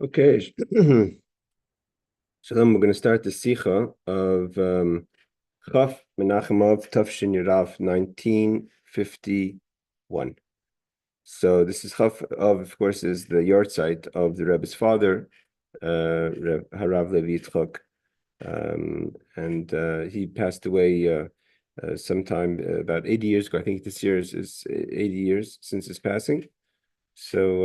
Okay, so then we're going to start the Sicho of Chaf Menachem Av Tafshin Yirav 1951. So this is Chaf of course, is the Yahrzeit of the Rebbe's father, Rabbi Levi Yitzchak, and he passed away sometime about 80 years ago. I think this year is 80 years since his passing. So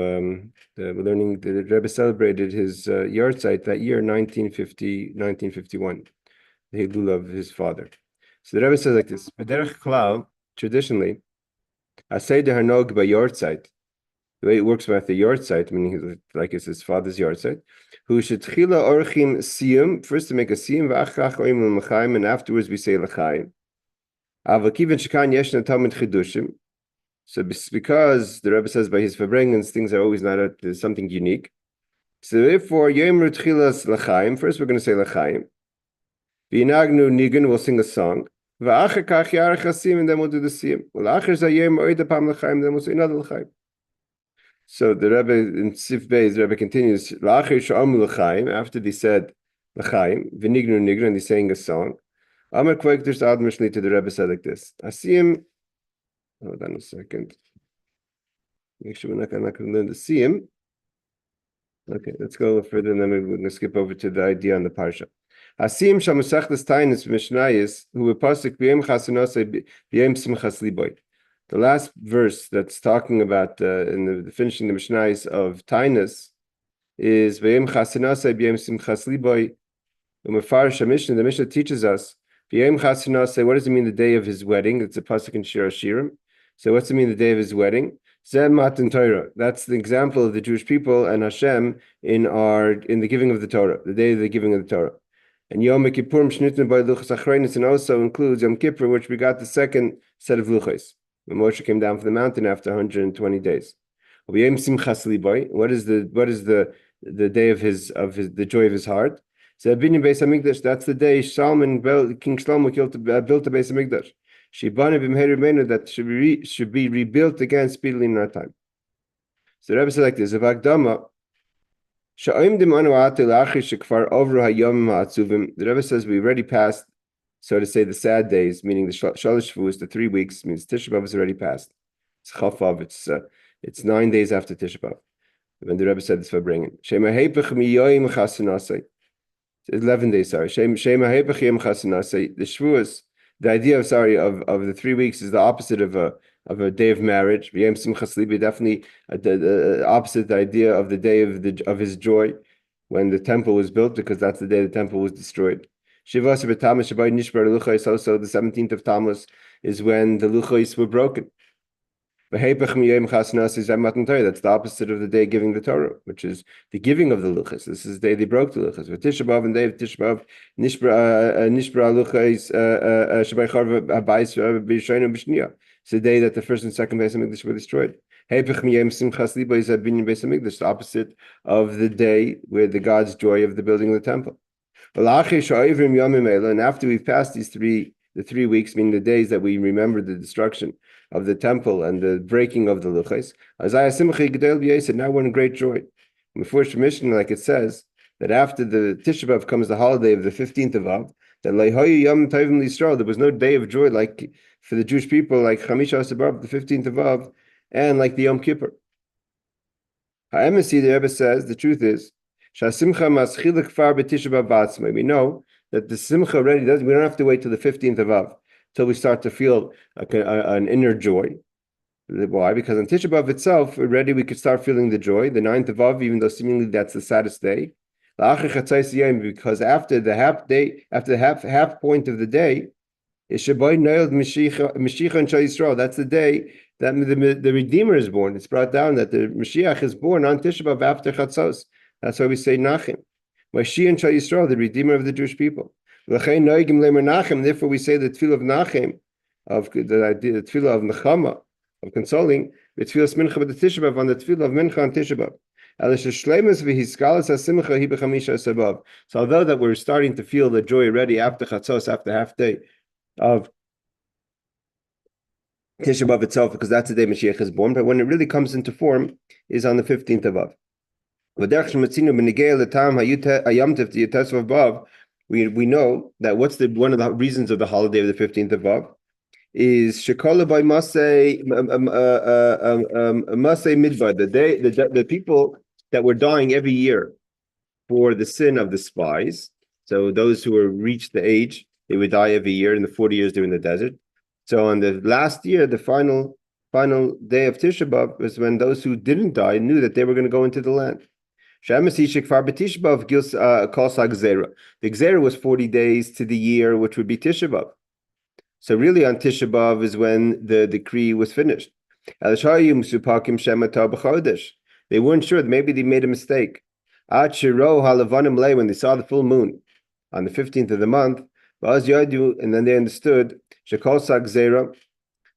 we're learning that the Rebbe celebrated his Yahrzeit that year, 1951, the Hilul of his father. So the Rebbe says like this: B'derech klal, traditionally, Aseder Hanog by Yahrzeit, the way it works with the Yahrzeit, meaning like it's his father's Yahrzeit, who should chila orchim siyum, first to make a siyum, v'achrach oim l'chaim, and afterwards we say l'chaim. Avakiven shekan yeshna talmid chidushim. So because the Rebbe says by his Farbrengens, things are always not something unique. So therefore, Yom Tchilas L'chaim. First, we're going to say L'chaim. V'inagnu nigun, we'll sing a song. V'acher kach yarech hasim, and then we'll do the siyum. V'acher zayem oida pam L'chaim, then we'll say another L'chaim. So the Rebbe in Sif Beis, the Rebbe continues. V'acher sh'am L'chaim. After they said L'chaim, v'nignu nigun, and they sang a song. Amar Kveik Dush Ad Mishli to the Rebbe said like this: Asiyim. Hold on a second. Make sure we're not going to learn the siyum. Okay, let's go a little further, and then we're going to skip over to the idea on the parsha. Asiyim shamusachlis tainis mishnayis who were pasuk b'yem chasanose b'yem simchas liboy. The last verse that's talking about in the finishing the mishnayis of tainis is b'yem chasanose b'yem simchas liboy. Umefarish Mishnah. The Mishnah teaches us b'yem chasanose. What does it mean the day of his wedding? It's a pasuk in Shir Hashirim. So what's it mean the day of his wedding? Zeh matan Torah. That's the example of the Jewish people and Hashem in the giving of the Torah, the day of the giving of the Torah. And Yom Kippurim shnitnu by luchos achronis, and also includes Yom Kippur, which we got the second set of luchos when Moshe came down from the mountain after 120 days. What is the day of the joy of his heart? So Beis Hamikdash. That's the day King Shlomo built the Beis Hamikdash. That should be rebuilt again speedily in our time. So the Rebbe said like this: the Rebbe says we already passed, so to say, the sad days, meaning the Shalosh Shavuos, the 3 weeks, means Tisha B'Av is already passed. It's Chafav, it's 9 days after Tisha B'Av. When the Rebbe said this for bringing 11 days, sorry. The Shavuos, the idea of the 3 weeks is the opposite of a day of marriage. Definitely the opposite, the idea of the day of his joy when the temple was built, because that's the day the temple was destroyed. Also, the 17th of Tammuz is when the luchos were broken. That's the opposite of the day giving the Torah, which is the giving of the luchos. This is the day they broke the luchos. Tisha B'Av and day of Tisha B'Av, nishbra luchos it's the day that the first and second Beis Hamikdash were destroyed. The opposite of the day where the God's joy of the building of the temple. And after we've passed the 3 weeks, meaning the days that we remember the destruction of the temple and the breaking of the luchos, now we're in great joy. Before Mishnah, like it says, that after the Tisha B'Av comes the holiday of the 15th of Av, that there was no day of joy like for the Jewish people, like Chamisha Asabab, the 15th of Av, and like the Yom Kippur. The Rebbe says the truth is, we know that the Simcha already does. We don't have to wait till the 15th of Av till we start to feel an inner joy. Why? Because on Tisha B'Av itself, already we could start feeling the joy. The 9th of Av, even though seemingly that's the saddest day, because after the half point of the day, is Shabbai Noel Mashiach and Yisrael. That's the day that the Redeemer is born. It's brought down that the Mashiach is born on Tisha B'Av after Chatzos. That's why we say Nachim. Mashiach and Yisrael, the Redeemer of the Jewish people. Therefore, we say the tefillah of Nachim, of the idea, the tefillah of Nechama, of consoling, the tefillah of Mincha, but the Tisha B'Av on the tefillah of Mincha on Tisha B'Av. So although that we're starting to feel the joy already after Chatzos, after half day of Tisha B'Av itself, because that's the day Mashiach is born, but when it really comes into form is on the 15th of Av. We know that one of the reasons of the holiday of the 15th of Av is Shekola by Masay Midbar, the people that were dying every year for the sin of the spies. So those who reached the age, they would die every year in the 40 years they were in the desert. So on the last year, the final day of Tisha B'Av was when those who didn't die knew that they were going to go into the land. The Gzera was 40 days to the year, which would be Tisha B'Av. So really on Tisha B'Av is when the decree was finished. They weren't sure, maybe they made a mistake. When they saw the full moon on the 15th of the month, and then they understood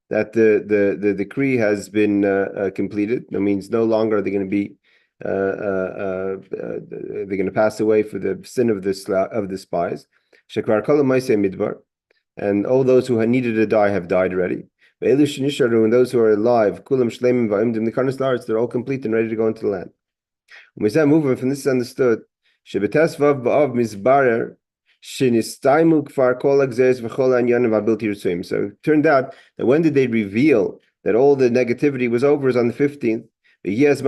that the decree has been completed. That means no longer are they going to be they're going to pass away for the sin of the spies. And all those who needed to die have died already. And those who are alive, they're all complete and ready to go into the land. When we start moving from this is understood. So it turned out that when did they reveal that all the negativity was over is on the 15th. It's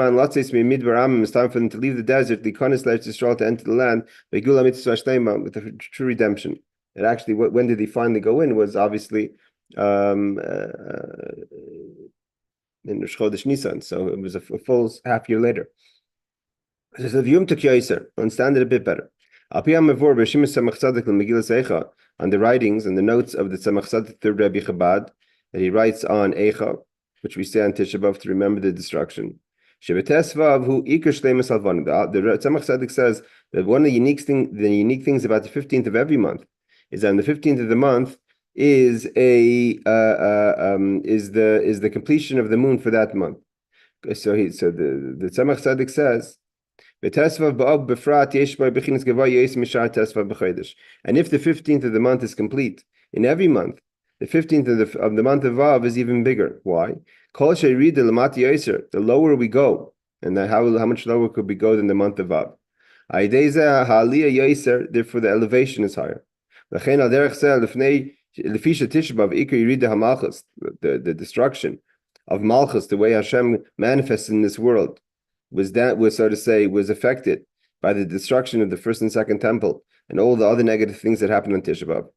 time for them to leave the desert, to enter the land, with the true redemption. And actually, when did they finally go in was obviously in Schneerson. So it was a full half year later. So the Yom Tov understand it a bit better. On the writings and the notes of the Tzemach Tzedek, third Rebbe Chabad, that he writes on Ekev, which we say on Tisha B'Av to remember the destruction. The Tzemach Tzedek says that one of the unique things about the 15th of every month is that on the 15th of the month is the completion of the moon for that month. So the Tzemach Tzedek says, and if the 15th of the month is complete in every month, the 15th of the month of Av is even bigger. Why? The lower we go, and how much lower could we go than the month of Av? Therefore the elevation is higher. The destruction of Malchus, the way Hashem manifests in this world, was affected by the destruction of the first and second temple and all the other negative things that happened on Tisha B'Av.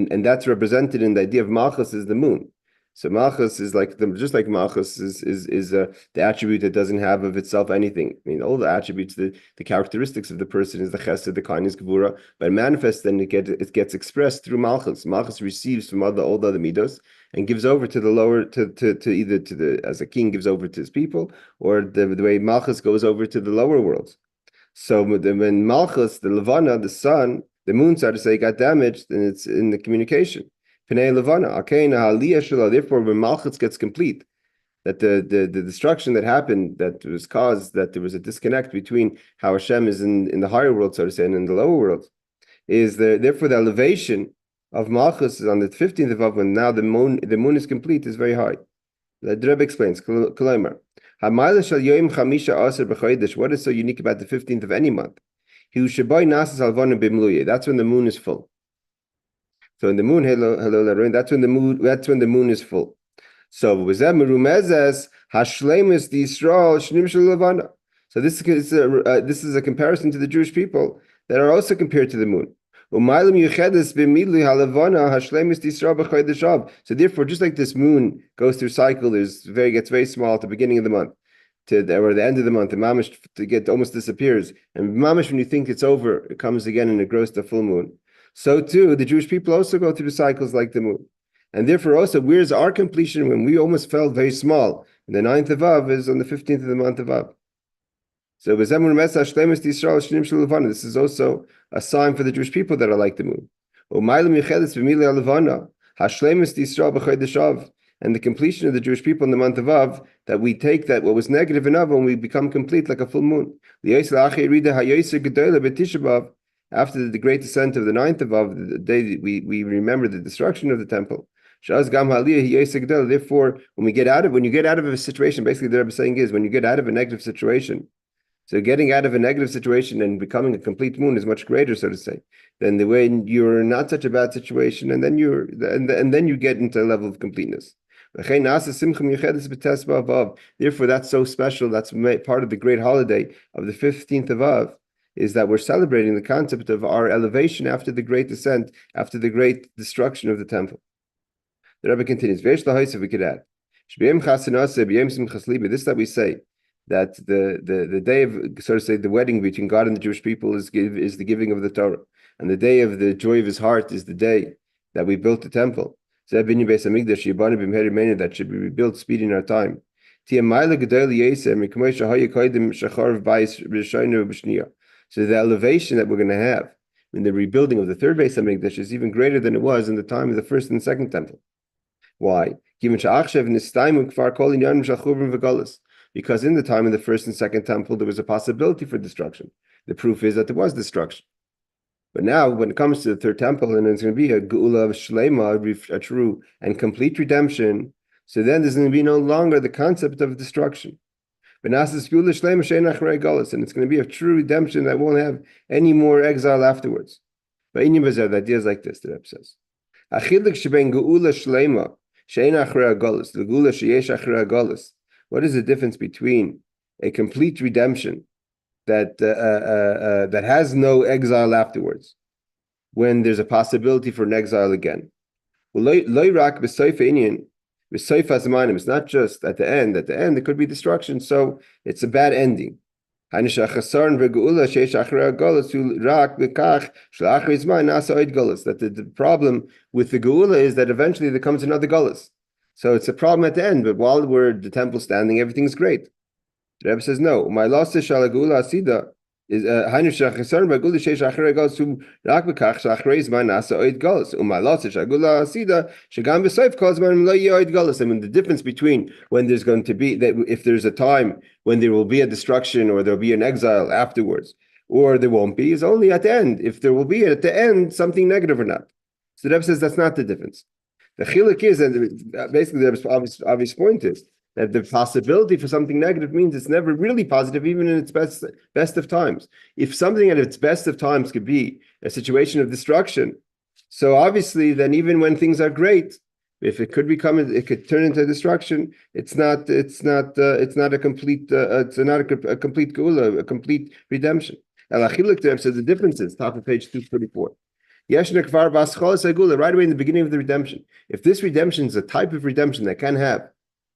And that's represented in the idea of Malchus is the moon. So Malchus is just like Malchus is the attribute that doesn't have of itself anything. I mean, all the attributes, the characteristics of the person is the chesed, the kindness, gevura, but it manifests, then it gets expressed through Malchus. Malchus receives from all the other midos and gives over to the lower, as a king gives over to his people, or the way Malchus goes over to the lower worlds. So when Malchus, the Levana, the sun, the moon, so to say, got damaged, and it's in the communication. Therefore, when Malchus gets complete, that the destruction that happened, that was caused, that there was a disconnect between how Hashem is in the higher world, so to say, and in the lower world, therefore the elevation of Malchus is on the 15th of Av, when now the moon is complete, is very high. The Rebbe explains, what is so unique about the 15th of any month? That's when the moon is full. So in the moon, that's when the moon is full. So this is a comparison to the Jewish people that are also compared to the moon. So therefore, just like this moon goes through cycle, gets very small at the beginning of the month, or the end of the month, the mamish almost disappears, and mamish when you think it's over, it comes again and it grows to full moon. So too, the Jewish people also go through the cycles like the moon. And therefore also, where's our completion when we almost felt very small? And the 9th of Av is on the 15th of the month of Av. So this is also a sign for the Jewish people that are like the moon. And the completion of the Jewish people in the month of Av, that we take that what was negative in Av and we become complete like a full moon. After the great descent of the 9th of Av, the day we remember the destruction of the temple. Therefore, when you get out of a situation, basically the Rebbe is saying is when you get out of a negative situation, so getting out of a negative situation and becoming a complete moon is much greater, so to say, than the way you're not such a bad situation, and then then you get into a level of completeness. Therefore, that's so special. That's part of the great holiday of the 15th of Av, is that we're celebrating the concept of our elevation after the great descent, after the great destruction of the temple. The Rebbe continues, if we could add, this that we say, that the day of, so to say, the wedding between God and the Jewish people is the giving of the Torah, and the day of the joy of his heart is the day that we built the temple. That should be rebuilt speedy in our time. So the elevation that we're going to have in the rebuilding of the third Beis Hamikdash is even greater than it was in the time of the first and second temple. Why? Because in the time of the first and second temple, there was a possibility for destruction. The proof is that there was destruction. But now, when it comes to the third temple, and it's going to be a geula of shlema, a true and complete redemption, so then there's going to be no longer the concept of destruction. And it's going to be a true redemption that won't have any more exile afterwards. But the idea is like this, the Rebbe says. What is the difference between a complete redemption that has no exile afterwards, when there's a possibility for an exile again? It's not just at the end. At the end, there could be destruction, so it's a bad ending. That the problem with the geula is that eventually there comes another gullus. So it's a problem at the end, but while the temple's standing, everything's great. The Rebbe says, no. My loss is is and the difference between when there's going to be that, if there's a time when there will be a destruction or there'll be an exile afterwards, or there won't be, is only at the end. If there will be at the end something negative or not. So the Rebbe says that's not the difference. The chiluk is, and basically the obvious point is, that the possibility for something negative means it's never really positive, even in its best of times. If something at its best of times could be a situation of destruction, so obviously then even when things are great, if it could turn into destruction. It's not a complete geula, a complete redemption. So the difference is top of page 234. Right away in the beginning of the redemption. If this redemption is a type of redemption that can have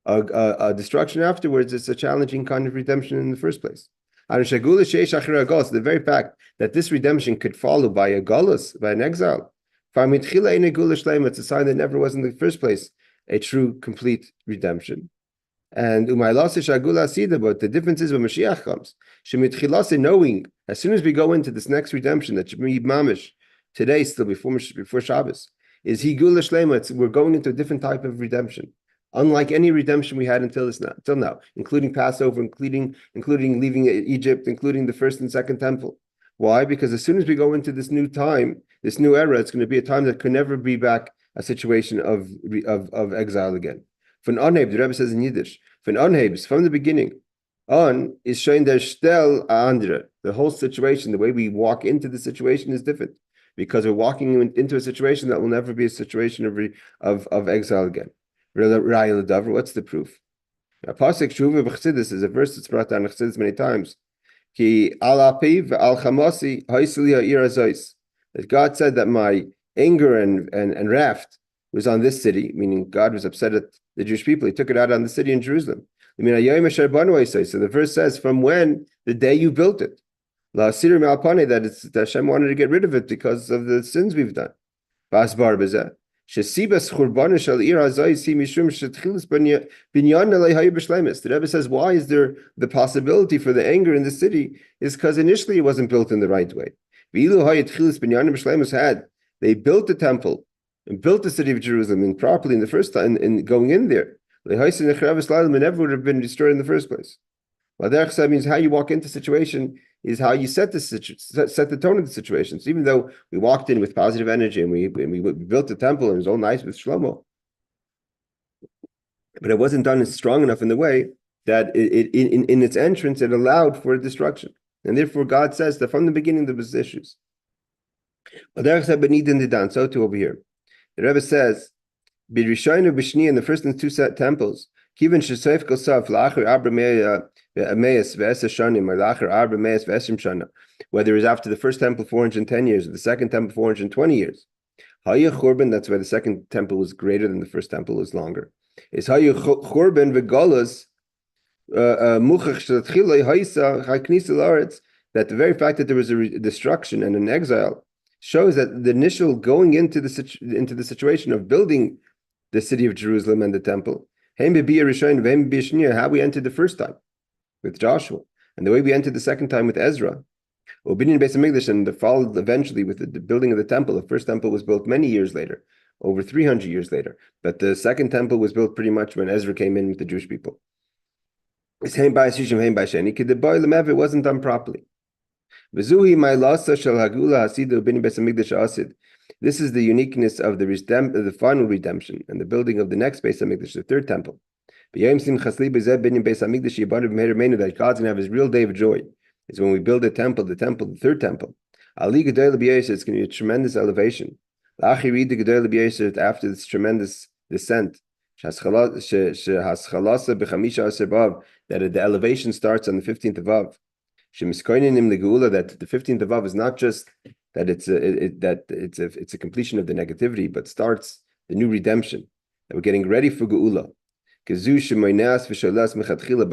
a destruction afterwards, it's a challenging kind of redemption in the first place. The very fact that this redemption could follow by a gullus, by an exile, it's a sign that never was in the first place a true, complete redemption. And but the difference is when Mashiach comes, knowing as soon as we go into this next redemption that should be mamish today, still before Shabbos, is he gula shlema. We're going into a different type of redemption. Unlike any redemption we had until now, including Passover, including leaving Egypt, including the first and second temple. Why? Because as soon as we go into this new time, this new era, it's going to be a time that could never be back a situation of exile again. Von Anheb, the Rebbe says in Yiddish, von Anheb, from the beginning, on is showing der Stel andere. The whole situation, the way we walk into the situation is different, because we're walking into a situation that will never be a situation of exile again. What's the proof? A pasuk shuva b'chassidus is a verse that's brought down in Chassidus many times. Ki al apiv al chamasi haisli ha'ir hazois. That God said that my anger and wrath was on this city, meaning God was upset at the Jewish people. He took it out on the city in Jerusalem. So the verse says, from when? The day you built it. La asir me'alpane, that Hashem wanted to get rid of it because of the sins we've done. Basbar b'zeh. The Rebbe says, why is there the possibility for the anger in the city? Is because initially it wasn't built in the right way. Had they built the temple and built the city of Jerusalem improperly in the first time, in going in there, it never would have been destroyed in the first place. That means how you walk into situation is how you set the tone of the situation. So even though we walked in with positive energy and we built the temple and it was all nice with Shlomo, but it wasn't done strong enough in the way that in its entrance it allowed for destruction. And therefore God says that from the beginning there was issues. So too over here. The Rebbe says, B'Rishayna B'Shni in the first and two set temples, Kivan Shesef Kosaf La'achar Abra Meis V'Esa Shanim or La'achar Abra Meis V'Esim Shana, whether it's after the first temple 410 years or the second temple 420 years. Haya Churban, that's why the second temple was greater than the first temple, was longer. Is Haya Churban V'Golas Muchach Shlatchilei Haisa Haknisa La'aretz, that the very fact that there was a destruction and an exile shows that the initial going into the situation of building the city of Jerusalem and the temple, how we entered the first time with Joshua, and the way we entered the second time with Ezra, and the followed eventually with the building of the temple. The first temple was built many years later, over 300 years later, but the second temple was built pretty much when Ezra came in with the Jewish people. It wasn't done properly. This is the uniqueness of the final redemption and the building of the next Beis Hamikdash, the third temple. That God's going to have his real day of joy is when we build the third temple. It's going to be a tremendous elevation. After this tremendous descent, that the elevation starts on the 15th of Av. That the 15th of Av is not just that it's a completion of the negativity, but starts the new redemption. That we're getting ready for Geula. But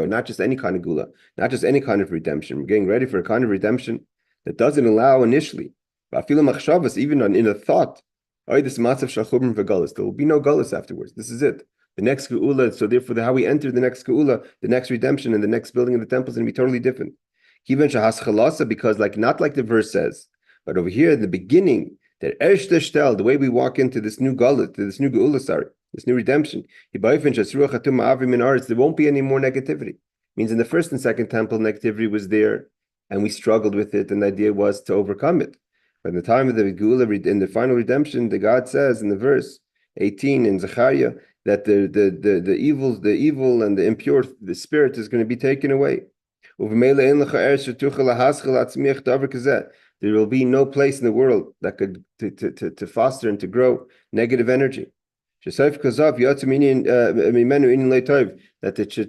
not just any kind of Geula, not just any kind of redemption. We're getting ready for a kind of redemption that doesn't allow initially, even in a thought, there will be no Gullus afterwards. This is it. The next Geula, so therefore how we enter the next Geula, the next redemption and the next building of the temple is going to be totally different. Because not like the verse says, but over here in the beginning, that the way we walk into this new Geula, this new Geula, this new redemption, there won't be any more negativity. It means in the first and second temple, negativity was there, and we struggled with it, and the idea was to overcome it. But in the time of the Geula, in the final redemption, the God says in the verse 18 in Zechariah that the evil and the impure, the spirit is going to be taken away. There will be no place in the world that could to foster and to grow negative energy. That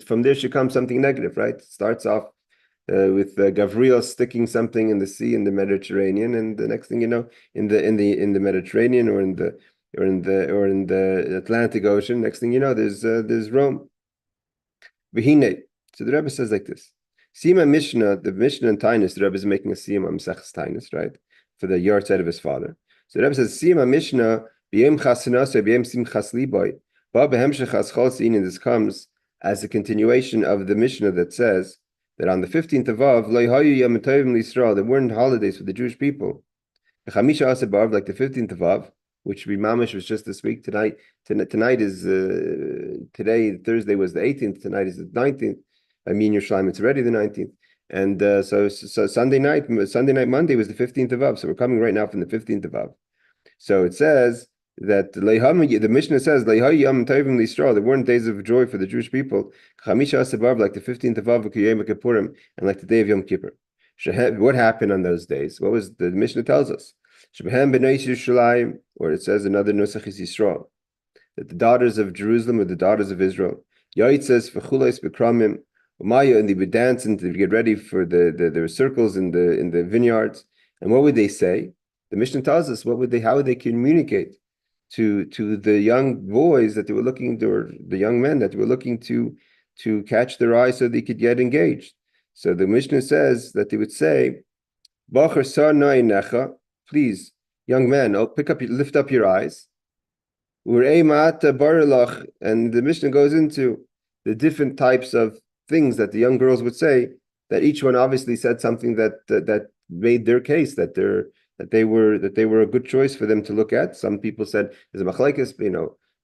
from there should come something negative, right? It starts off with Gabriel sticking something in the sea in the Mediterranean, and the next thing you know, in the Mediterranean or in the Atlantic Ocean, next thing you know, there's Rome. So the Rebbe says like this. Sima Mishnah, the Mishnah in Tainus, the Rebbe is making a Siyam on Mesechus Tainus, right? For the Yahrzeit of his father. So the Rebbe says, Sima Mishnah, B'yem Chasinaseh, B'yem Simchas Liboy, Ba B'hemshech Haschol Sin, and this comes as a continuation of the Mishnah that says that on the 15th of Av, Lo Hayu Yom Tovim L'Yisrael, there weren't holidays for the Jewish people. Chamisha Aseh B'Av, like the 15th of Av, which we mamish was just this week. Tonight is today, Thursday was the 18th, tonight is the 19th. I mean, Yerushalayim, it's already the 19th. And so Sunday night, Monday was the 15th of Av. So we're coming right now from the 15th of Av. So it says that the Mishnah says, there weren't days of joy for the Jewish people, like the 15th of Av, and like the day of Yom Kippur. What happened on those days? What was the Mishnah tells us? Or it says another Nusach is Yisrael, that the daughters of Jerusalem are the daughters of Israel. Yahrzeit says, and they would dance and they would get ready for the circles in the vineyards. And what would they say? The Mishnah tells us how would they communicate to the young boys that they were looking to, or the young men that they were looking to catch their eye so they could get engaged. So the Mishnah says that they would say, please, young man, lift up your eyes. And the Mishnah goes into the different types of things that the young girls would say, that each one obviously said something that made their case, that they were a good choice for them to look at. Some people said there's a machlekes,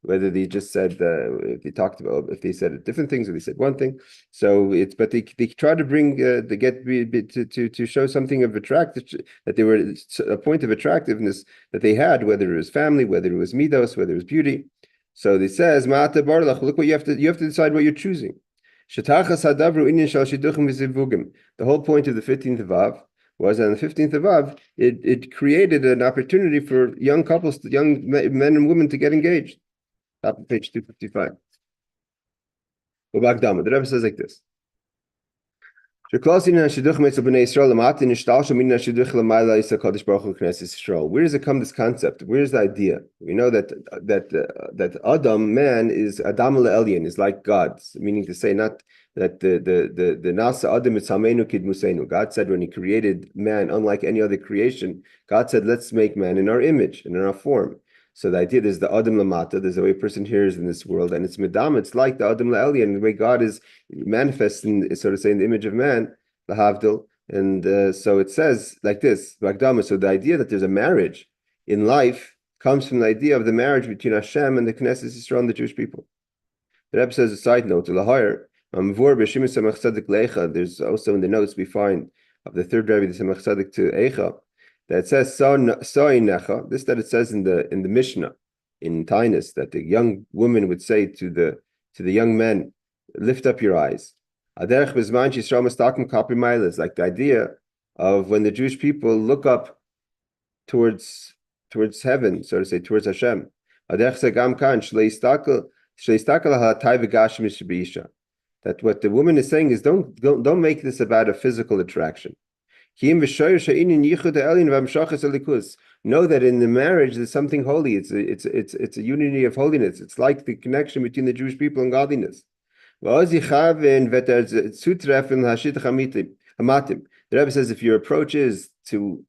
whether they just said if they said different things or they said one thing. So but they try to bring to show something of attractive, that they were a point of attractiveness that they had, whether it was family, whether it was midos, whether it was beauty. So it says, Ma'ata barlach, look what you have to decide what you're choosing. Shetachas hadavru inyan shal shiduchim v'zivugim. The whole point of the 15th of Av was that on the 15th of Av, it created an opportunity for young couples, young men and women to get engaged. Top of page 255. The Rebbe says like this. Where does it come, this concept? Where is the idea? We know that Adam, man, is Adam le'elyon, is like God, meaning to say not that the Nasa Adam is Hamenu Kid Musenu. God said when He created man, unlike any other creation, God said, let's make man in our image and in our form. So the idea is the Adam Lamata, there's the way a person hears in this world, and it's Medam, it's like the Adam La'elyon, the way God is manifest in, so to say, in the image of man, the Havdil. And so it says like this, Bagdama. So the idea that there's a marriage in life comes from the idea of the marriage between Hashem and the Knesset Yisrael and the Jewish people. The Rebbe says a side note, to Lahayr, there's also in the notes we find of the third Rebbe, the Samach Tzedek to Eicha, that says this that it says in the Mishnah in Tainus, that the young woman would say to the young men, lift up your eyes. Like the idea of when the Jewish people look up towards heaven, so to say, towards Hashem. That what the woman is saying is don't make this about a physical attraction. Know that in the marriage there's something holy. It's a unity of holiness. It's like the connection between the Jewish people and godliness. The Rebbe says if your approach is to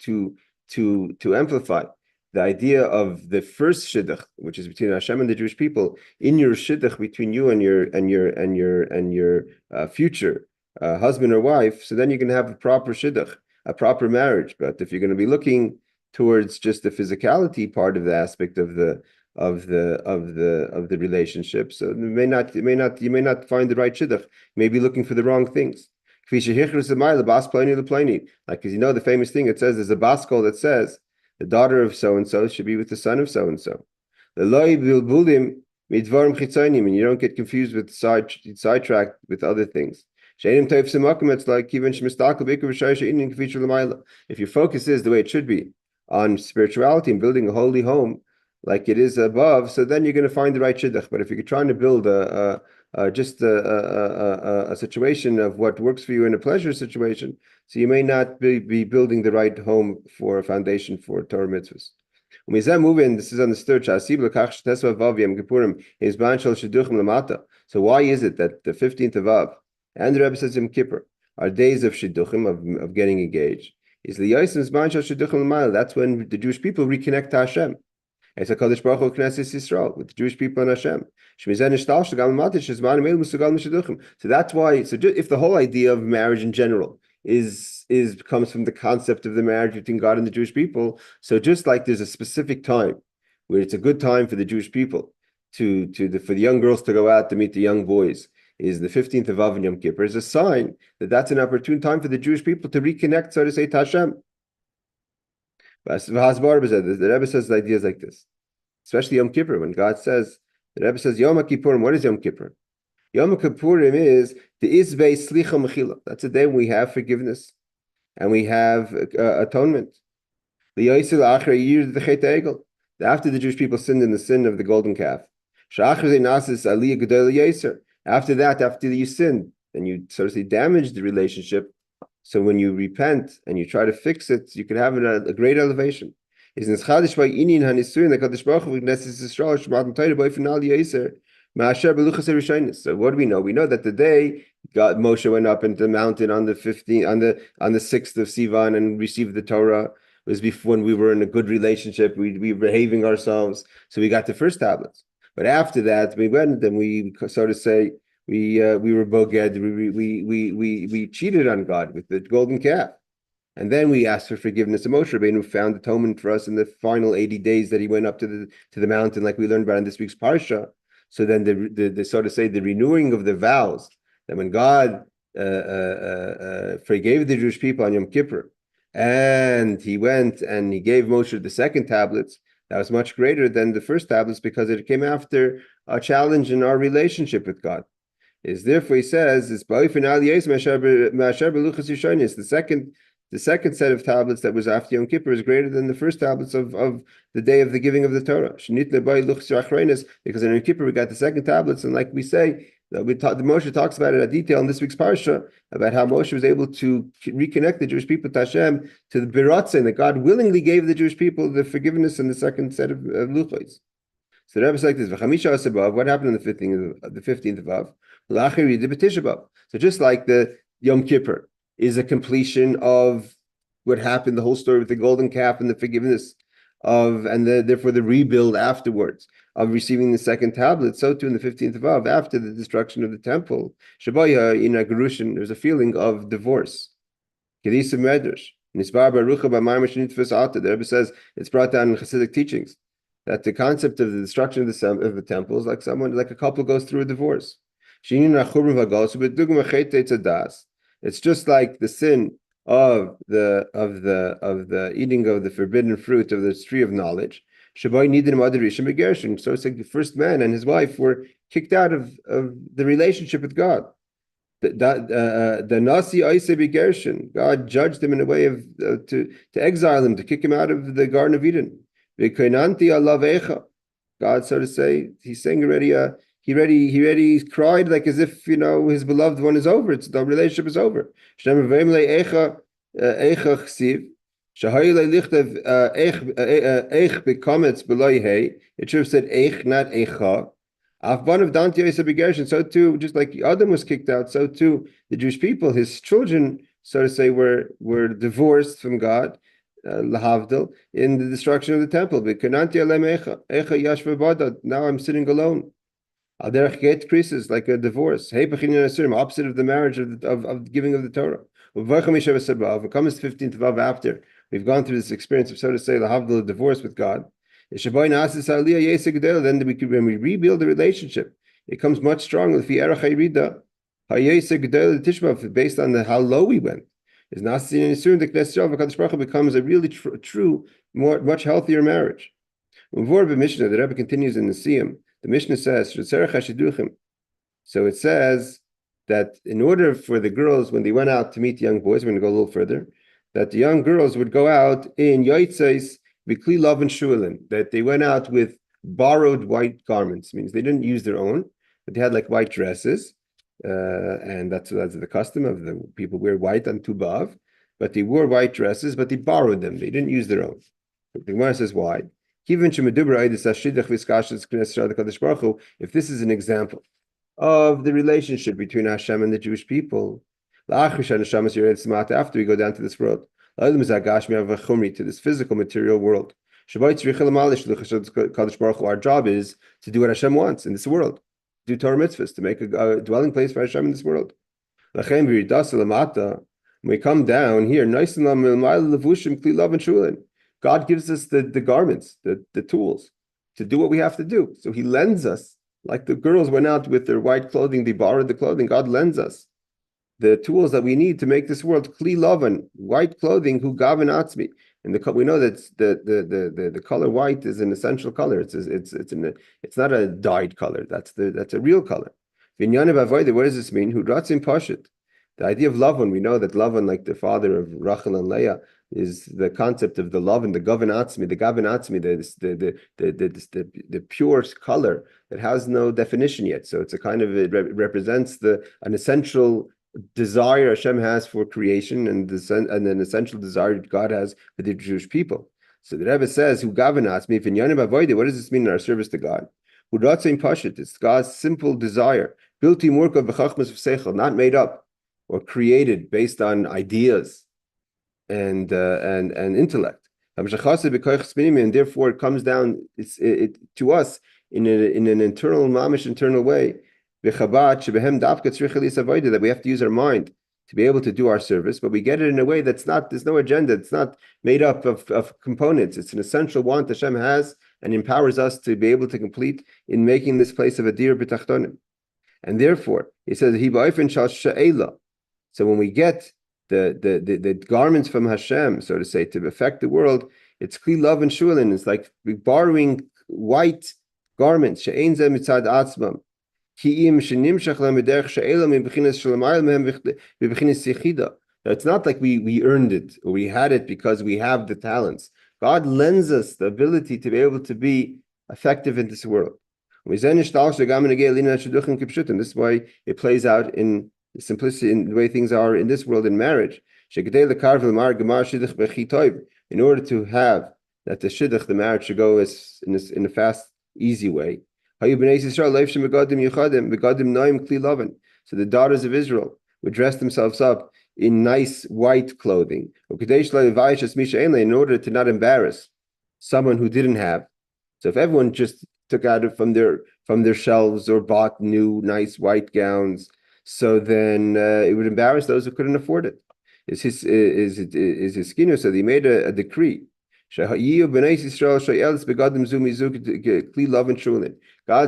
amplify the idea of the first shidduch, which is between Hashem and the Jewish people, in your shidduch between you and your future husband or wife, so then you can have a proper shidduch, a proper marriage. But if you're going to be looking towards just the physicality part of the aspect of the relationship, so you may not find the right shidduch. You may be looking for the wrong things. Like, because you know the famous thing, it says there's a baskol that says the daughter of so and so should be with the son of so and so. And you don't get confused with sidetracked with other things. It's like if your focus is the way it should be on spirituality and building a holy home like it is above, so then you're going to find the right shidduch. But if you're trying to build a situation of what works for you in a pleasure situation, so you may not be building the right home for a foundation for Torah mitzvahs. This is understood. So why is it that the 15th of Av and the Rebbe says Yom Kippur are days of shidduchim, of getting engaged? That's when the Jewish people reconnect to Hashem. It's a Kadosh Baruch Hu Knesset Yisrael with the Jewish people and Hashem. So that's why. So if the whole idea of marriage in general comes from the concept of the marriage between God and the Jewish people, so just like there's a specific time where it's a good time for the Jewish people for the young girls to go out to meet the young boys, is the 15th of Av and Yom Kippur, is a sign that that's an opportune time for the Jewish people to reconnect, so to say, to Hashem. The Rebbe says the ideas like this, especially Yom Kippur, when God says, the Rebbe says, Yom Kippurim, what is Yom Kippur? Yom Kippurim is the Izvei Slicha Mechila. That's a day when we have forgiveness and we have atonement. After the Jewish people sinned in the sin of the golden calf. After that, after you sinned, and you sort of say damage the relationship, so when you repent and you try to fix it, you can have a great elevation. So what do we know? We know that the day Moshe went up into the mountain on the 6th of Sivan and received the Torah was before, when we were in a good relationship, we were behaving ourselves, so we got the first tablets. But after that, we went and we sort of say we were boged, we cheated on God with the golden calf. And then we asked for forgiveness. And Moshe Rabbeinu found atonement for us in the final 80 days that he went up to the mountain, like we learned about in this week's parsha. So then the sort of say the renewing of the vows, that when God forgave the Jewish people on Yom Kippur, and he went and he gave Moshe the second tablets, that was much greater than the first tablets because it came after a challenge in our relationship with God. Is therefore he says it's the second set of tablets that was after Yom Kippur is greater than the first tablets of the day of the giving of the Torah. Because in Yom Kippur we got the second tablets, and like we say, the Moshe talks about it in detail in this week's parsha about how Moshe was able to reconnect the Jewish people to Hashem, to the Biratzin, that God willingly gave the Jewish people the forgiveness in the second set of luchos. So the Rebbe is like this: what happened on the 15th of Av? So just like the Yom Kippur is a completion of what happened, the whole story with the golden calf and the forgiveness of, and therefore the rebuild afterwards of receiving the second tablet, so too in the 15th of Av, after the destruction of the temple, Shabaya in a Gerushin, there's a feeling of divorce. Kedisa Medrash. The Rebbe says it's brought down in Hasidic teachings that the concept of the destruction of the temple is like a couple goes through a divorce. It's just like the sin of the eating of the forbidden fruit of the tree of knowledge. So it's like the first man and his wife were kicked out of the relationship with God. The Nasi Aise Begershon, God judged him in a way of to exile him, to kick him out of the Garden of Eden. God, so to say, he's saying already. He already cried like as if his beloved one is over. The relationship is over. It should have said eich, not eicha. So too, just like Adam was kicked out, so too the Jewish people, his children, so to say, were divorced from God, lahavdil, in the destruction of the temple. Now I'm sitting alone. Al-derech creases like a divorce. Opposite of the marriage of the giving of the Torah. When it comes to 15th of Av, after we've gone through this experience of, so to say, lahavdil, divorce with God, then when we rebuild the relationship, it comes much stronger. Based on how low we went, is not seen in the Knesset becomes a really true, much healthier marriage. The Rebbe continues in the Siyam. The Mishnah says, so it says that in order for the girls, when they went out to meet young boys, we're going to go a little further, that the young girls would go out in Yahrzeit, Bikli Lov and Shualin, that they went out with borrowed white garments. It means they didn't use their own, but they had like white dresses, and that's the custom of the people wear white on Tu B'Av, but they wore white dresses, but they borrowed them. They didn't use their own. The Gemara says why? If this is an example of the relationship between Hashem and the Jewish people, after we go down to this world, to this physical material world, our job is to do what Hashem wants in this world, do Torah mitzvahs, to make a dwelling place for Hashem in this world. When we come down here, God gives us the garments, the tools to do what we have to do. So he lends us, like the girls went out with their white clothing, they borrowed the clothing. God lends us the tools that we need to make this world kli lavan, white clothing, hu gavin atzmi. And we know that the color white is an essential color. It's not a dyed color. That's a real color. What does this mean? Hu ratzim pashit. The idea of Lavan, we know that Lavan, like the father of Rachel and Leah, is the concept of the love and the gavin atzmi, the pure color that has no definition yet. So it's a kind of, it represents an essential desire Hashem has for creation and an essential desire God has for the Jewish people. So the Rebbe says, "Who gavin atzmi v'inyanim avodah." What does this mean in our service to God? Hu ratzim pashit. It's God's simple desire, bilti murkav b'chachmas v'seichel, not made up or created based on ideas and intellect. And therefore it comes down to us in an internal, mamish internal way, that we have to use our mind to be able to do our service, but we get it in a way there's no agenda, it's not made up of components. It's an essential want Hashem has and empowers us to be able to complete in making this place of a dir b'tachtonim. And therefore, he says, so when we get the garments from Hashem, so to say, to affect the world, it's kli love and shulin. It's like borrowing white garments. She'ein zeh mitzad atzmam. It's not like we earned it or we had it because we have the talents. God lends us the ability to be able to be effective in this world. This is why it plays out in the simplicity, in the way things are in this world in marriage. In order to have that the shidduch, the marriage, should go in a fast, easy way. So the daughters of Israel would dress themselves up in nice white clothing in order to not embarrass someone who didn't have. So if everyone just took out from their shelves or bought new nice white gowns, so then it would embarrass those who couldn't afford it. Is his skin? So he made a decree. God,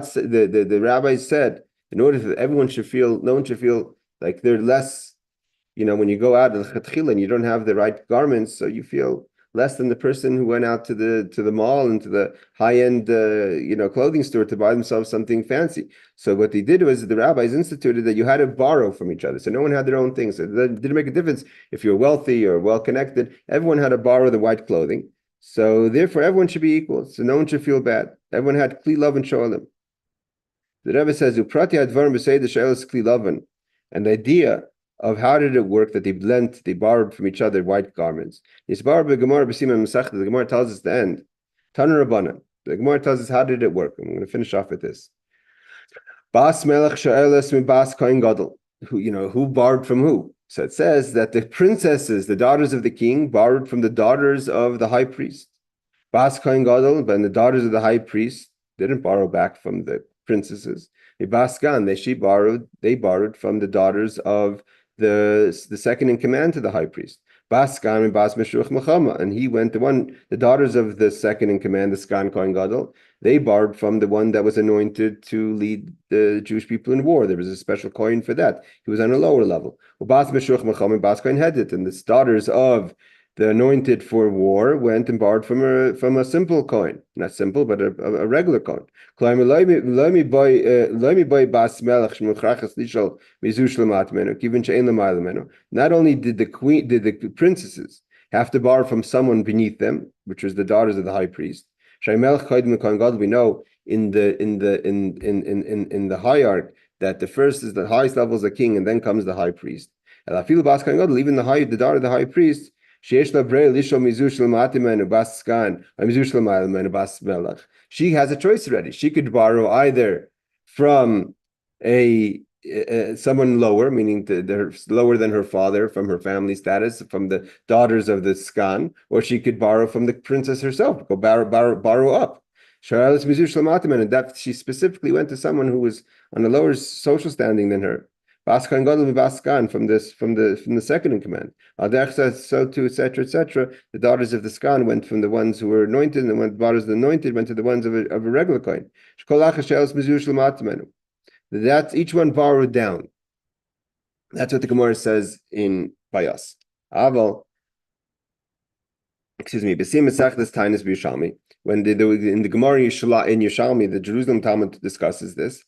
the rabbis said, in order that everyone should feel, no one should feel like they're less, when you go out and you don't have the right garments, so you feel less than the person who went out to the mall and to the high-end clothing store to buy themselves something fancy. So what they did was the rabbis instituted that you had to borrow from each other. So no one had their own things. So it didn't make a difference if you're wealthy or well-connected. Everyone had to borrow the white clothing. So therefore, everyone should be equal. So no one should feel bad. Everyone had kli lavan sholim. The Rebbe says, "Uprati advarim b'seidah she'elas kli lavan," and the idea of how did it work that they borrowed from each other white garments. The Gemara tells us the end. Tana Rabbanan. The Gemara tells us how did it work. I'm going to finish off with this. Bas melech she'elas mi bas kohen gadol. Who borrowed from who? So it says that the princesses, the daughters of the king, borrowed from the daughters of the high priest. Bas kohen gadol, and the daughters of the high priest didn't borrow back from the princesses. Bas gan, they borrowed from the daughters of the second in command to the high priest. Bas gan and Bas Meshuach Mechama, and the daughters of the second in command, the Sgan Kohen Gadol, they borrowed from the one that was anointed to lead the Jewish people in war. There was a special coin for that. He was on a lower level. Bas Meshuach Mechama and Bas Kohen Hedit, and the daughters of the anointed for war went and borrowed from a simple coin, not simple, but a regular coin. Not only did the princesses have to borrow from someone beneath them, which was the daughters of the high priest. We know in the hierarchy that the first is the highest level is the king, and then comes the high priest. Even the daughter of the high priest, she has a choice already. She could borrow either from someone lower, meaning lower than her father, from her family status, from the daughters of the Skan, or she could borrow from the princess herself, go borrow up. And that she specifically went to someone who was on a lower social standing than her. Baskan Gadol Baskan from the second in command. Adech says so too, etc., etc. The daughters of the Skan went from the ones who were anointed, and the daughters of the anointed went to the ones of a regular coin. That's each one borrowed down. That's what the Gemara says in Bayas. Aval, Besim Mesachtes Tainis B'Yishalmi. When in the Gemara in Yishalmi, the Jerusalem Talmud discusses this.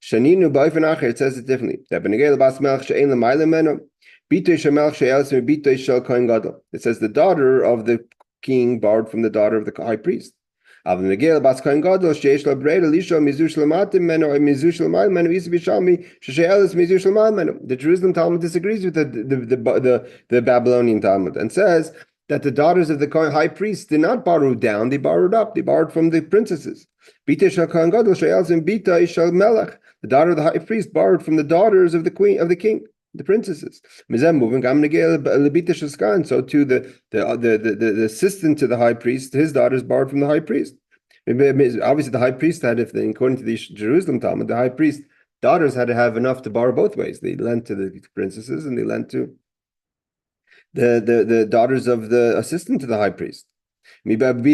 Shaninu ba'ifin acher, it says it differently. That benegel bas melech she'ein l'mayla meno, bitoy shemelech she'elas bitoy shel kohen gadol. It says the daughter of the king borrowed from the daughter of the high priest. Av benegel bas kohen gadol she'esh la breida lisho mizu shlematim meno or mizu shlematim meno is bishalmi she'elas mizu shlematim meno. The Jerusalem Talmud disagrees with the Babylonian Talmud and says that the daughters of the high priest did not borrow down; they borrowed up. They borrowed from the princesses. Bitoy shel kohen gadol she'elas bitoy shel melech. The daughter of the high priest borrowed from the daughters of the king, the princesses. So too the assistant to the high priest, his daughters borrowed from the high priest. Obviously, the high priest had, according to the Jerusalem Talmud, the high priest daughters had to have enough to borrow both ways. They lent to the princesses and they lent to the daughters of the assistant to the high priest. So there's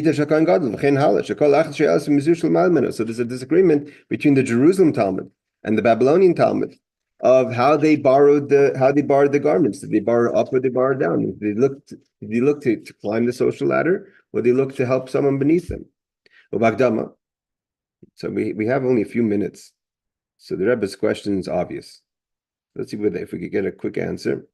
a disagreement between the Jerusalem Talmud and the Babylonian Talmud of how they borrowed the garments. Did they borrow up or they borrow down? Did they look to climb the social ladder, or they look to help someone beneath them? So we have only a few minutes. So the Rebbe's question is obvious. Let's see if we could get a quick answer.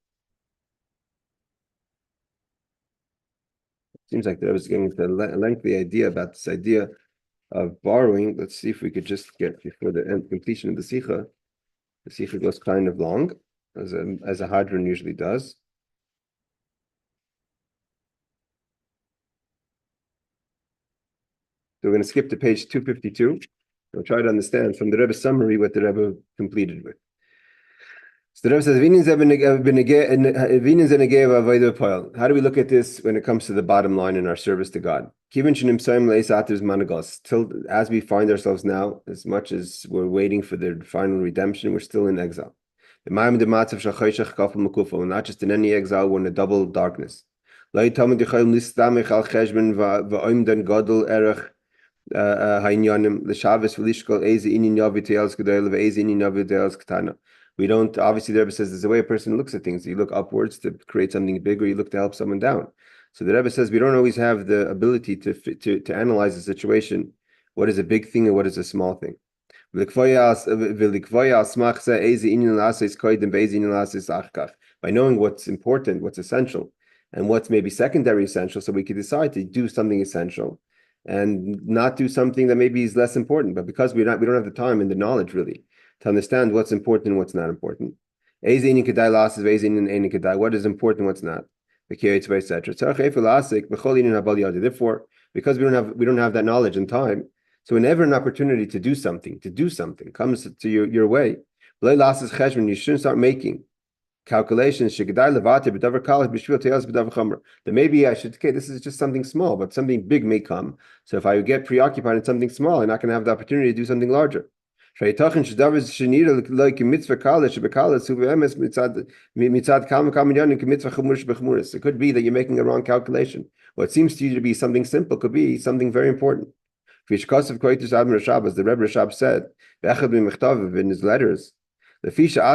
Seems like the Rebbe is getting to a lengthy idea about this idea of borrowing. Let's see if we could just get before the completion of the Sicho. The Sicho goes kind of long, as a Hadron usually does. So we're going to skip to page 252. We'll try to understand from the Rebbe's summary what the Rebbe completed with. So the Rebbe says, how do we look at this when it comes to the bottom line in our service to God? Till as we find ourselves now, as much as we're waiting for the final redemption, we're still in exile. We're not just in any exile, we're in a double darkness. The Shabbos we don't, obviously the Rebbe says there's a way a person looks at things. You look upwards to create something bigger, you look to help someone down. So the Rebbe says we don't always have the ability to analyze the situation. What is a big thing and what is a small thing? By knowing what's important, what's essential, and what's maybe secondary essential, so we can decide to do something essential and not do something that maybe is less important. But because we don't have the time and the knowledge really to understand what's important and what's not important. What is important, what's not. Therefore, because we don't have that knowledge and time, so whenever an opportunity to do something comes to your way, you shouldn't start making calculations. That maybe I should, okay, this is just something small, but something big may come. So if I get preoccupied in something small, I'm not going to have the opportunity to do something larger. It could be that you're making a wrong calculation. What seems to you to be something simple could be something very important. The Rebbe Rashab said in his letters, because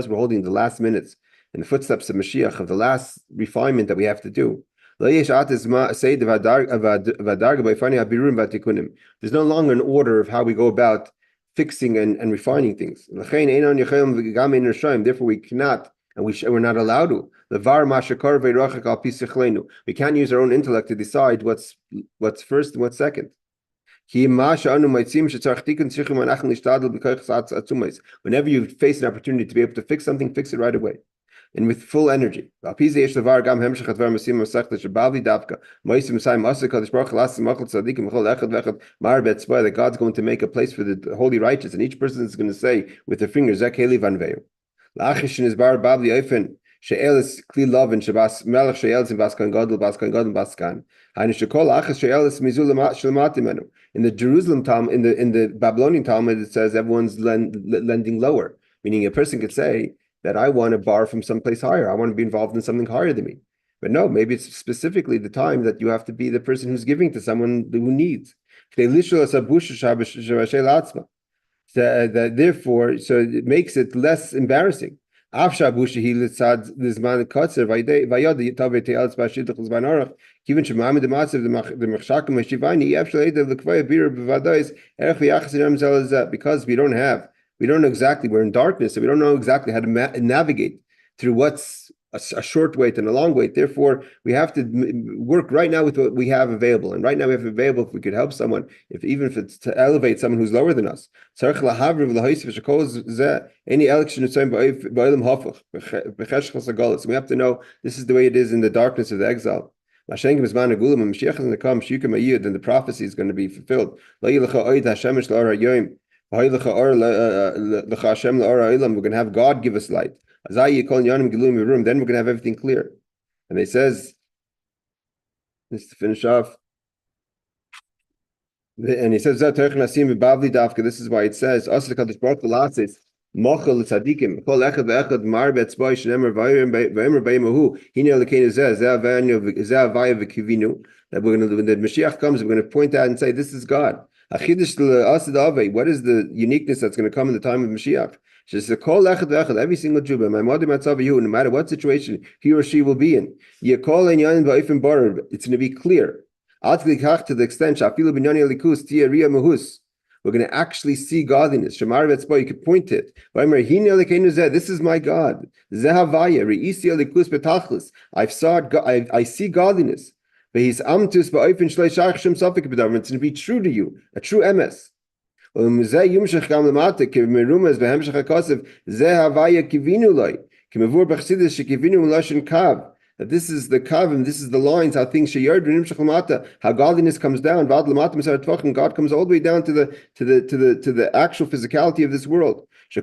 we're holding the last minutes in the footsteps of Mashiach, of the last refinement that we have to do. There's no longer an order of how we go about fixing and refining things. Therefore, we cannot, and we're not allowed to. We can't use our own intellect to decide what's first and what's second. Whenever you face an opportunity to be able to fix something, fix it right away and with full energy. That God's going to make a place for the holy righteous, and each person is going to say with their fingers, in the Jerusalem Talmud, in the Babylonian Talmud, it says everyone's lending lower, meaning a person could say that I want to borrow from someplace higher. I want to be involved in something higher than me. But no, maybe it's specifically the time that you have to be the person who's giving to someone who needs. Therefore, so it makes it less embarrassing. Even because we don't know exactly, we're in darkness, so we don't know exactly how to navigate through what's a short wait and a long wait. Therefore, we have to work right now with what we have available. And right now we have available, if we could help someone, even if it's to elevate someone who's lower than us. So we have to know this is the way it is in the darkness of the exile. When Mashiach is going to come, then the prophecy is going to be fulfilled. We're going to have God give us light. Then we're going to have everything clear. And he says, just to finish off, and he says, this is why it says, that when the Mashiach comes, we're going to point out and say, this is God. What is the uniqueness that's going to come in the time of Mashiach? Every single Jew, no matter what situation he or she will be in, it's going to be clear. To the extent we're going to actually see godliness. You could point to it. This is my God. I see godliness. It's going to be true to you, a true MS. That this is the kavim, this is the lines, how things how godliness comes down, and God comes all the way down to the actual physicality of this world. The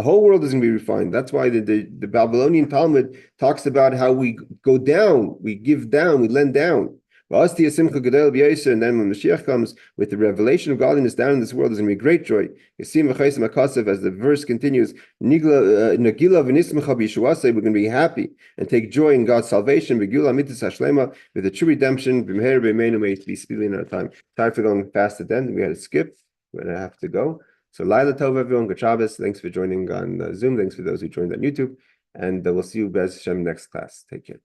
whole world is going to be refined. That's why the Babylonian Talmud talks about how we go down, we give down, we lend down. And then when Mashiach comes with the revelation of godliness down in this world, there's going to be great joy. As the verse continues, we're going to be happy and take joy in God's salvation with the true redemption. May it be speedily in our time. Sorry for going fast at the end. We had to skip. We're going to have to go. So Laila Tov, everyone. Good Shabbos. Thanks for joining on Zoom. Thanks for those who joined on YouTube. And we'll see you, Bez Hashem, next class. Take care.